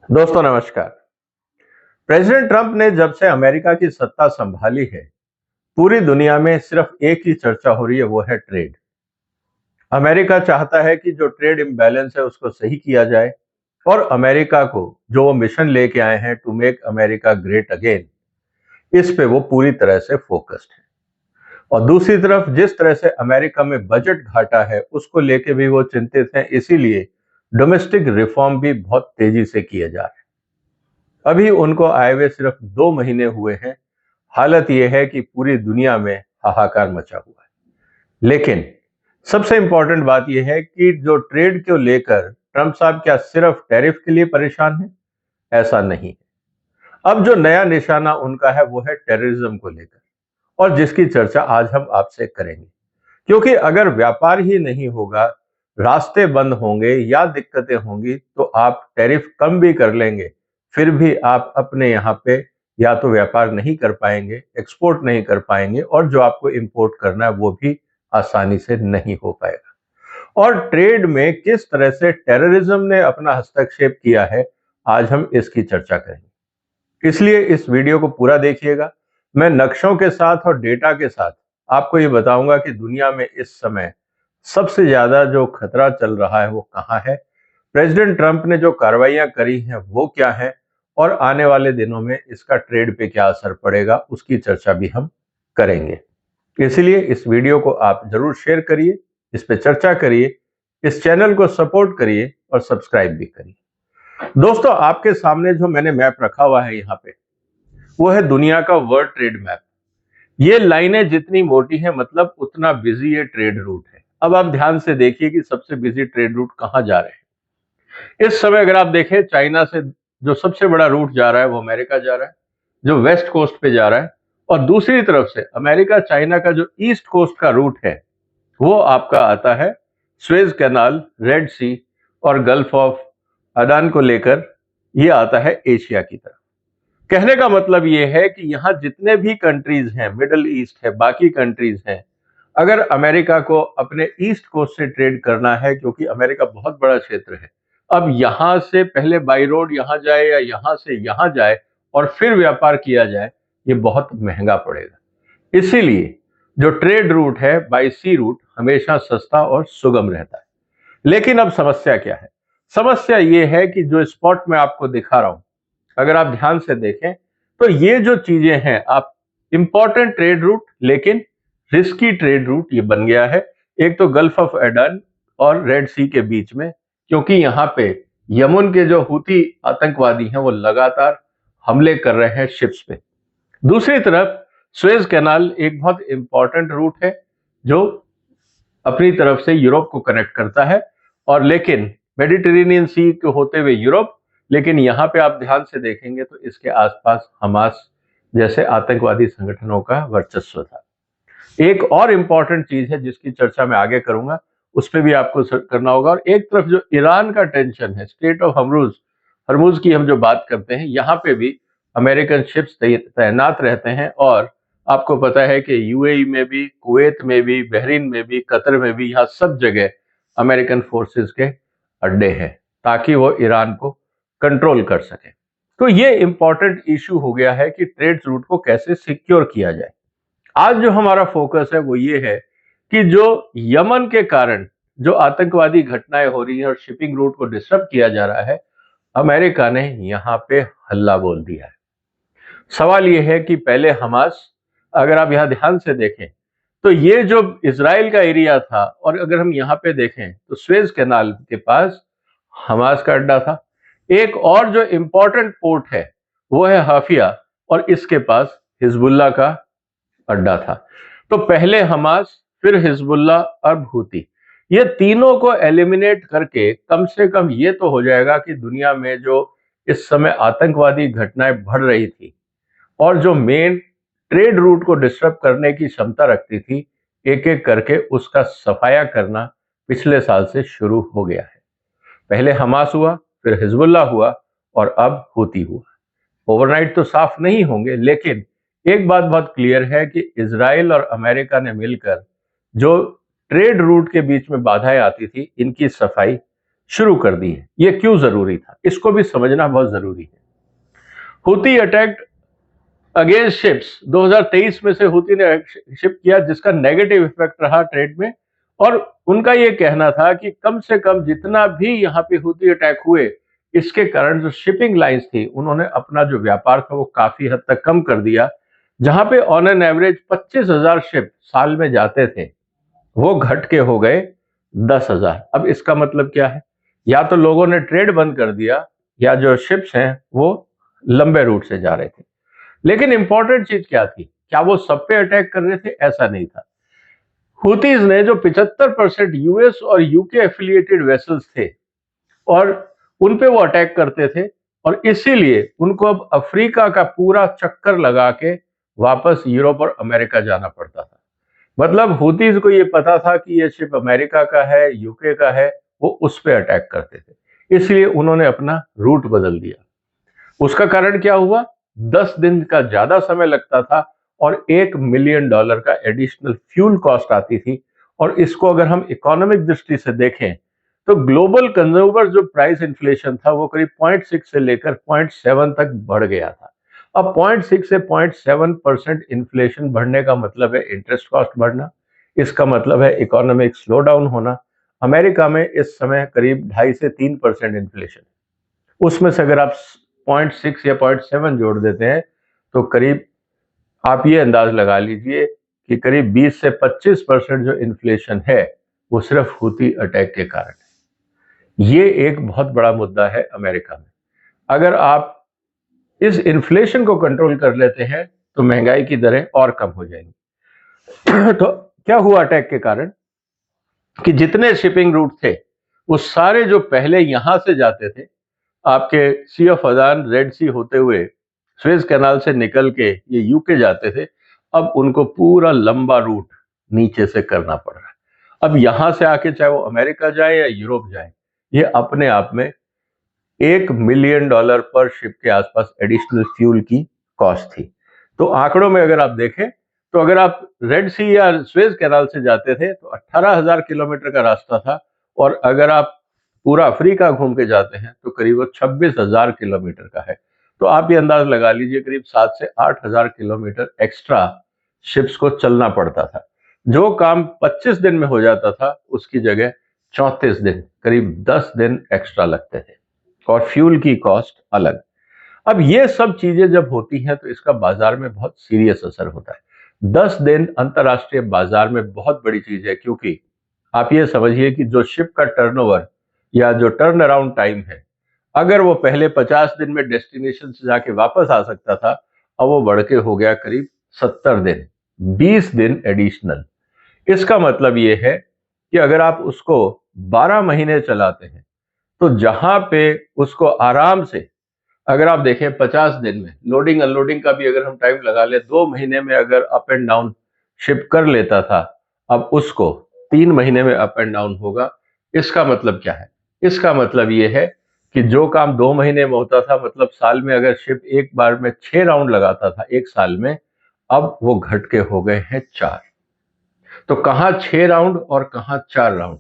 दोस्तों नमस्कार। President Trump ने जब से अमेरिका की सत्ता संभाली है, पूरी दुनिया में सिर्फ एक ही चर्चा हो रही है, वो है ट्रेड। अमेरिका चाहता है कि जो ट्रेड इम्बैलेंस है उसको सही किया जाए और अमेरिका को जो वो मिशन लेके आए हैं to make America great again, इस पे वो पूरी तरह से फोकस्ड है। और दूसरी तरफ जिस तरह से अमेरिका में बजट घाटा है उसको लेके भी वो चिंतित हैं, इसीलिए डोमेस्टिक रिफॉर्म भी बहुत तेजी से किए जा रहे हैं। अभी उनको आए हुए सिर्फ 2 महीने हुए हैं। हालत यह है कि पूरी दुनिया में हाहाकार मचा हुआ है। लेकिन सबसे इंपॉर्टेंट बात यह है कि जो ट्रेड को लेकर ट्रंप साहब क्या सिर्फ टैरिफ के लिए परेशान हैं? ऐसा नहीं है। अब जो नया निशाना उनका है वो है टेररिज्म को लेकर, और जिसकी चर्चा आज हम आपसे करेंगे। क्योंकि अगर व्यापार ही नहीं होगा, रास्ते बंद होंगे या दिक्कतें होंगी, तो आप टैरिफ कम भी कर लेंगे, फिर भी आप अपने यहाँ पे या तो व्यापार नहीं कर पाएंगे, एक्सपोर्ट नहीं कर पाएंगे, और जो आपको इंपोर्ट करना है वो भी आसानी से नहीं हो पाएगा। और ट्रेड में किस तरह से टेररिज्म ने अपना हस्तक्षेप किया है, आज हम इसकी चर्चा करेंगे। इसलिए इस वीडियो को पूरा देखिएगा। मैं नक्शों के साथ और डेटा के साथ आपको ये बताऊंगा कि दुनिया में इस समय सबसे ज्यादा जो खतरा चल रहा है वो कहाँ है, प्रेसिडेंट ट्रंप ने जो कार्रवाइयां करी हैं वो क्या है, और आने वाले दिनों में इसका ट्रेड पे क्या असर पड़ेगा, उसकी चर्चा भी हम करेंगे। इसलिए इस वीडियो को आप जरूर शेयर करिए, इस पे चर्चा करिए, इस चैनल को सपोर्ट करिए और सब्सक्राइब भी करिए। दोस्तों, आपके सामने जो मैंने मैप रखा हुआ है यहाँ पे, वो है दुनिया का वर्ल्ड ट्रेड मैप। ये लाइनें जितनी मोटी हैं, मतलब उतना बिजी ये ट्रेड रूट है। अब आप ध्यान से देखिए कि सबसे बिजी ट्रेड रूट कहाँ जा रहे हैं। इस समय अगर आप देखें, चाइना से जो सबसे बड़ा रूट जा रहा है वो अमेरिका जा रहा है, जो वेस्ट कोस्ट पे जा रहा है। और दूसरी तरफ से अमेरिका चाइना का जो ईस्ट कोस्ट का रूट है वो आपका आता है स्वेज कैनाल, रेड सी और गल्फ ऑफ अडान को लेकर, ये आता है एशिया की तरफ। कहने का मतलब ये है कि यहाँ जितने भी कंट्रीज हैं, मिडल ईस्ट है, बाकी कंट्रीज हैं, अगर अमेरिका को अपने ईस्ट कोस्ट से ट्रेड करना है, क्योंकि अमेरिका बहुत बड़ा क्षेत्र है, अब यहां से पहले बाई रोड यहां जाए या यहां से यहां जाए और फिर व्यापार किया जाए, ये बहुत महंगा पड़ेगा। इसीलिए जो ट्रेड रूट है बाई सी रूट हमेशा सस्ता और सुगम रहता है। लेकिन अब समस्या क्या है? समस्या ये है कि जो स्पॉट मैं आपको दिखा रहा हूं, अगर आप ध्यान से देखें तो ये जो चीजें हैं, आप इंपॉर्टेंट ट्रेड रूट लेकिन रिस्की ट्रेड रूट ये बन गया है। एक तो गल्फ ऑफ एडन और रेड सी के बीच में, क्योंकि यहाँ पे यमन के जो हूती आतंकवादी हैं वो लगातार हमले कर रहे हैं शिप्स पे। दूसरी तरफ स्वेज कैनाल एक बहुत इंपॉर्टेंट रूट है जो अपनी तरफ से यूरोप को कनेक्ट करता है, और लेकिन मेडिटेरेनियन सी के होते हुए यूरोप, लेकिन यहाँ पे आप ध्यान से देखेंगे तो इसके आसपास हमास जैसे आतंकवादी संगठनों का वर्चस्व था। एक और इंपॉर्टेंट चीज है जिसकी चर्चा मैं आगे करूंगा, उस पर भी आपको करना होगा। और एक तरफ जो ईरान का टेंशन है, स्ट्रेट ऑफ हर्मुज, हर्मुज की हम जो बात करते हैं, यहाँ पे भी अमेरिकन शिप्स तैनात रहते हैं। और आपको पता है कि यूएई में भी, कुवैत में भी, बहरीन में भी, कतर में भी, यहाँ सब जगह अमेरिकन फोर्सेस के अड्डे हैं ताकि वो ईरान को कंट्रोल कर सके। तो ये इंपॉर्टेंट इशू हो गया है कि ट्रेड रूट को कैसे सिक्योर किया जाए। आज जो हमारा फोकस है वो ये है कि जो यमन के कारण जो आतंकवादी घटनाएं हो रही है और शिपिंग रूट को डिस्टर्ब किया जा रहा है, अमेरिका ने यहां पे हल्ला बोल दिया है। सवाल यह है कि पहले हमास, अगर आप यहां ध्यान से देखें तो ये जो इजराइल का एरिया था, और अगर हम यहां पे देखें तो स्वेज कैनाल के पास हमास का अड्डा था। एक और जो इंपॉर्टेंट पोर्ट है वो है हाफिया, और इसके पास हिजबुल्ला का अड्डा था। तो पहले हमास, फिर हिजबुल्ला, अब हूती, ये तीनों को एलिमिनेट करके कम से कम ये तो हो जाएगा कि दुनिया में जो इस समय आतंकवादी घटनाएं बढ़ रही थी और जो मेन ट्रेड रूट को डिस्टर्ब करने की क्षमता रखती थी, एक एक करके उसका सफाया करना पिछले साल से शुरू हो गया है। पहले हमास हुआ, फिर हिजबुल्ला हुआ और अब हूती हुआ। ओवरनाइट तो साफ नहीं होंगे, लेकिन एक बात बहुत क्लियर है कि इजराइल और अमेरिका ने मिलकर जो ट्रेड रूट के बीच में बाधाएं आती थी, इनकी सफाई शुरू कर दी है। ये क्यों जरूरी था, इसको भी समझना बहुत जरूरी है। हुती अटैक अगेंस्ट शिप्स 2023 में से हुती ने शिप किया, जिसका नेगेटिव इफेक्ट रहा ट्रेड में। और उनका यह कहना था कि कम से कम जितना भी यहां पे हुती अटैक हुए, इसके कारण जो शिपिंग लाइंस थी उन्होंने अपना जो व्यापार था वो काफी हद तक कम कर दिया। जहां पे ऑन एन एवरेज 25,000 शिप साल में जाते थे, वो घट के हो गए 10,000। अब इसका मतलब क्या है, या तो लोगों ने ट्रेड बंद कर दिया, या जो शिप्स हैं वो लंबे रूट से जा रहे थे। लेकिन इंपॉर्टेंट चीज क्या थी, क्या वो सब पे अटैक कर रहे थे? ऐसा नहीं था। हुतीज ने जो 75% यूएस और यूके एफिलिएटेड वेसल्स थे, और उन पे वो अटैक करते थे, और इसीलिए उनको अब अफ्रीका का पूरा चक्कर लगा के वापस यूरोप और अमेरिका जाना पड़ता था। मतलब हुतीज को ये पता था कि ये शिप अमेरिका का है, यूके का है, वो उस पे अटैक करते थे, इसलिए उन्होंने अपना रूट बदल दिया। उसका कारण क्या हुआ, 10 दिन का ज्यादा समय लगता था और $1 मिलियन का एडिशनल फ्यूल कॉस्ट आती थी। और इसको अगर हम इकोनॉमिक दृष्टि से देखें तो ग्लोबल कंज्यूमर जो प्राइस इन्फ्लेशन था वो करीब 0.6 से लेकर 0.7 तक बढ़ गया था। अब 0.6 से 0.7% इन्फ्लेशन बढ़ने का मतलब है इंटरेस्ट कॉस्ट बढ़ना, इसका मतलब है इकोनॉमिक स्लो डाउन होना। अमेरिका में इस समय करीब 2.5 से 3% इन्फ्लेशन, उसमें से अगर आप 0.6 या 0.7 जोड़ देते हैं तो करीब आप ये अंदाज लगा लीजिए कि करीब 20 से 25% जो इन्फ्लेशन है वो सिर्फ हुती अटैक के कारण है। ये एक बहुत बड़ा मुद्दा है अमेरिका में। अगर आप इस इन्फ्लेशन को कंट्रोल कर लेते हैं तो महंगाई की दरें और कम हो जाएंगी। तो क्या हुआ अटैक के कारण कि जितने शिपिंग रूट थे वो सारे जो पहले यहां से जाते थे, आपके सी ऑफ अदान, रेड सी होते हुए स्वेज कैनाल से निकल के ये यूके जाते थे, अब उनको पूरा लंबा रूट नीचे से करना पड़ रहा है। अब यहां से आके चाहे वो अमेरिका जाए या यूरोप जाए, ये अपने आप में $1 मिलियन पर शिप के आसपास एडिशनल फ्यूल की कॉस्ट थी। तो आंकड़ों में अगर आप देखें तो अगर आप रेड सी या स्वेज कैनाल से जाते थे तो 18,000 किलोमीटर का रास्ता था, और अगर आप पूरा अफ्रीका घूम के जाते हैं तो करीब 26,000 किलोमीटर का है। तो आप ये अंदाज लगा लीजिए करीब 7 से 8,000 किलोमीटर एक्स्ट्रा शिप्स को चलना पड़ता था। जो काम 25 दिन में हो जाता था उसकी जगह 34 दिन, करीब 10 दिन एक्स्ट्रा लगते थे, और फ्यूल की कॉस्ट अलग। अब ये सब चीजें जब होती हैं तो इसका बाजार में बहुत सीरियस असर होता है। 10 दिन अंतरराष्ट्रीय बाजार में बहुत बड़ी चीज है, क्योंकि आप ये समझिए कि जो शिप का टर्नओवर या जो टर्न अराउंड टाइम है, अगर वो पहले 50 दिन में डेस्टिनेशन से जाके वापस आ सकता था, अब वो बढ़ के हो गया करीब 70 दिन, 20 दिन एडिशनल। इसका मतलब ये है कि अगर आप उसको 12 महीने चलाते हैं तो जहां पे उसको आराम से, अगर आप देखें 50 दिन में लोडिंग अनलोडिंग का भी अगर हम टाइम लगा ले, 2 महीने में अगर अप एंड डाउन शिप कर लेता था, अब उसको 3 महीने में अप एंड डाउन होगा। इसका मतलब क्या है, इसका मतलब ये है कि जो काम 2 महीने में होता था, मतलब साल में अगर शिप एक बार में 6 राउंड लगाता था एक साल में, अब वो घट के हो गए हैं 4। तो कहां 6 राउंड और कहां 4 राउंड।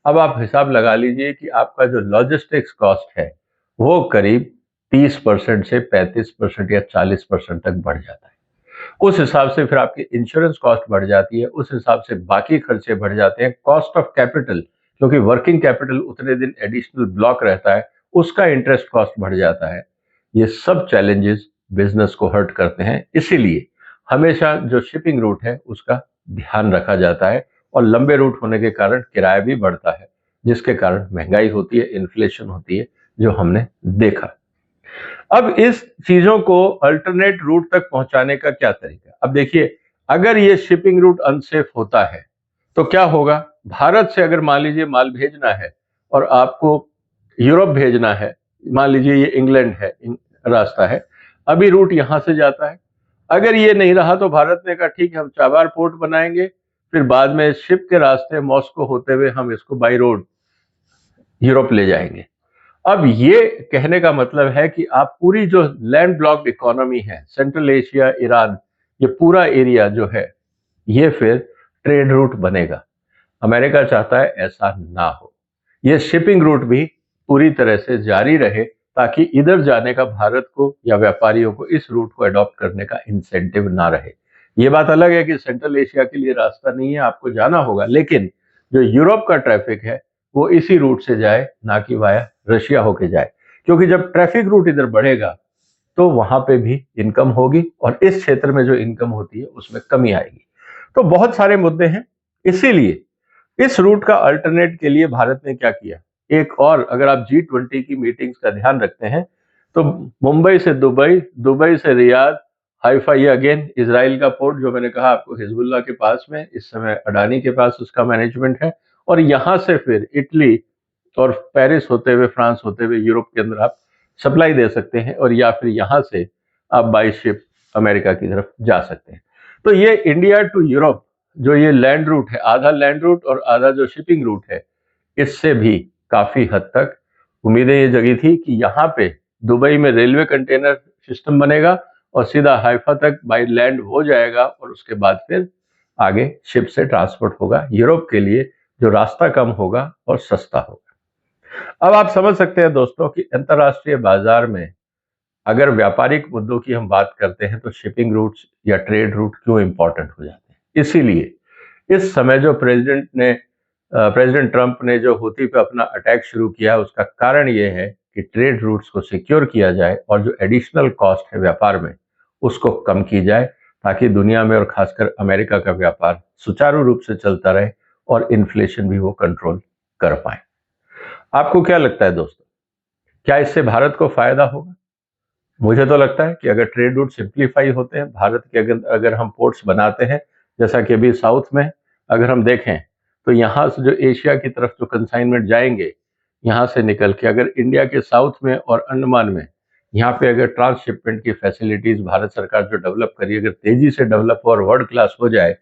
अब आप हिसाब लगा लीजिए कि आपका जो लॉजिस्टिक्स कॉस्ट है वो करीब 30% से 35% या 40% तक बढ़ जाता है। उस हिसाब से फिर आपकी इंश्योरेंस कॉस्ट बढ़ जाती है, उस हिसाब से बाकी खर्चे बढ़ जाते हैं, कॉस्ट ऑफ कैपिटल, क्योंकि वर्किंग कैपिटल उतने दिन एडिशनल ब्लॉक रहता है, उसका इंटरेस्ट कॉस्ट बढ़ जाता है। ये सब चैलेंजेस बिजनेस को हर्ट करते हैं, इसीलिए हमेशा जो शिपिंग रूट है उसका ध्यान रखा जाता है, और लंबे रूट होने के कारण किराया भी बढ़ता है, जिसके कारण महंगाई होती है, इन्फ्लेशन होती है, जो हमने देखा। अब इस चीजों को अल्टरनेट रूट तक पहुंचाने का क्या तरीका? अब देखिए, अगर ये शिपिंग रूट अनसेफ होता है तो क्या होगा? भारत से अगर मान लीजिए माल भेजना है और आपको यूरोप भेजना है, मान लीजिए ये इंग्लैंड है, रास्ता है, अभी रूट यहां से जाता है। अगर ये नहीं रहा तो भारत ने कहा ठीक है, हम चाबार पोर्ट बनाएंगे, फिर बाद में शिप के रास्ते मॉस्को होते हुए हम इसको बाई रोड यूरोप ले जाएंगे। अब ये कहने का मतलब है कि आप पूरी जो लैंड ब्लॉक्ड इकोनॉमी है, सेंट्रल एशिया, ईरान, ये पूरा एरिया जो है, ये फिर ट्रेड रूट बनेगा। अमेरिका चाहता है ऐसा ना हो, ये शिपिंग रूट भी पूरी तरह से जारी रहे, ताकि इधर जाने का भारत को या व्यापारियों को इस रूट को अडॉप्ट करने का इंसेंटिव ना रहे। ये बात अलग है कि सेंट्रल एशिया के लिए रास्ता नहीं है, आपको जाना होगा, लेकिन जो यूरोप का ट्रैफिक है वो इसी रूट से जाए, ना कि वाया रशिया होके जाए, क्योंकि जब ट्रैफिक रूट इधर बढ़ेगा तो वहां पे भी इनकम होगी और इस क्षेत्र में जो इनकम होती है उसमें कमी आएगी। तो बहुत सारे मुद्दे हैं, इसीलिए इस रूट का अल्टरनेट के लिए भारत ने क्या किया, एक और, अगर आप G20 की मीटिंग्स का ध्यान रखते हैं तो मुंबई से दुबई, दुबई से रियाद, हाइफा, ये अगेन इजराइल का पोर्ट जो मैंने कहा आपको हिजबुल्लाह के पास में, इस समय अडानी के पास उसका मैनेजमेंट है, और यहां से फिर इटली और पेरिस होते हुए, फ्रांस होते हुए यूरोप के अंदर आप सप्लाई दे सकते हैं, और या फिर यहां से आप बाई शिप अमेरिका की तरफ जा सकते हैं। तो ये इंडिया टू यूरोप जो ये लैंड रूट है, आधा लैंड रूट और आधा जो शिपिंग रूट है, इससे भी काफी हद तक उम्मीदें ये जगी थी कि यहाँ पे दुबई में रेलवे कंटेनर सिस्टम बनेगा और सीधा हाइफा तक बाई लैंड हो जाएगा, और उसके बाद फिर आगे शिप से ट्रांसपोर्ट होगा यूरोप के लिए, जो रास्ता कम होगा और सस्ता होगा। अब आप समझ सकते हैं दोस्तों कि अंतरराष्ट्रीय बाजार में अगर व्यापारिक मुद्दों की हम बात करते हैं तो शिपिंग रूट्स या ट्रेड रूट क्यों इंपॉर्टेंट हो जाते हैं। इसीलिए इस समय जो प्रेसिडेंट ट्रंप ने जो हूथी पे अपना अटैक शुरू किया, उसका कारण यह है कि ट्रेड रूट्स को सिक्योर किया जाए और जो एडिशनल कॉस्ट है व्यापार में उसको कम की जाए, ताकि दुनिया में और खासकर अमेरिका का व्यापार सुचारू रूप से चलता रहे और इन्फ्लेशन भी वो कंट्रोल कर पाए। आपको क्या लगता है दोस्तों, क्या इससे भारत को फायदा होगा? मुझे तो लगता है कि अगर ट्रेड रूट सिंप्लीफाई होते हैं, भारत के अगर हम पोर्ट्स बनाते हैं, जैसा कि अभी साउथ में अगर हम देखें तो यहाँ से जो एशिया की तरफ जो कंसाइनमेंट जाएंगे, यहाँ से निकल के अगर इंडिया के साउथ में और अंडमान में यहाँ पे अगर ट्रांसशिपमेंट की फैसिलिटीज भारत सरकार जो डेवलप करी, अगर तेजी से डेवलप और वर्ल्ड क्लास हो जाए,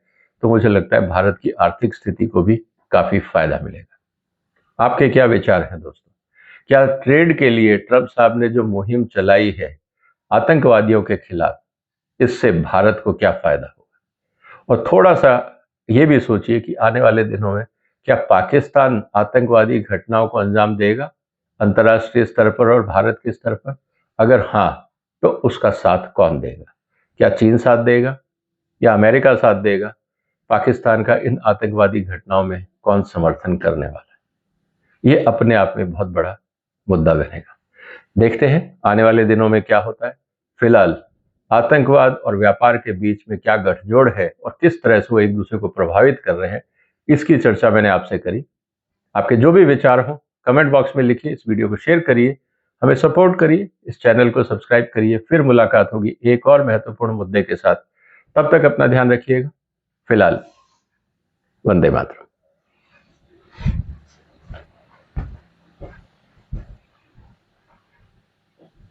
तो मुझे लगता है भारत की आर्थिक स्थिति को भी काफी फायदा मिलेगा। आपके क्या विचार हैं दोस्तों? क्या ट्रेड के लिए ट्रंप साहब ने जो मुहिम चलाई है आतंकवादियों के खिलाफ, इससे भारत को क्या फायदा होगा? और थोड़ा सा ये भी सोचिए कि आने वाले दिनों में क्या पाकिस्तान आतंकवादी घटनाओं को अंजाम देगा अंतर्राष्ट्रीय स्तर पर और भारत के स्तर पर? अगर हाँ, तो उसका साथ कौन देगा? क्या चीन साथ देगा या अमेरिका साथ देगा? पाकिस्तान का इन आतंकवादी घटनाओं में कौन समर्थन करने वाला है? ये अपने आप में बहुत बड़ा मुद्दा बनेगा। देखते हैं आने वाले दिनों में क्या होता है। फिलहाल आतंकवाद और व्यापार के बीच में क्या गठजोड़ है और किस तरह से वो एक दूसरे को प्रभावित कर रहे हैं, इसकी चर्चा मैंने आपसे करी। आपके जो भी विचार हो कमेंट बॉक्स में लिखिए, इस वीडियो को शेयर करिए, हमें सपोर्ट करिए, इस चैनल को सब्सक्राइब करिए। फिर मुलाकात होगी एक और महत्वपूर्ण मुद्दे के साथ। तब तक अपना ध्यान रखिएगा। फिलहाल वंदे मातरम।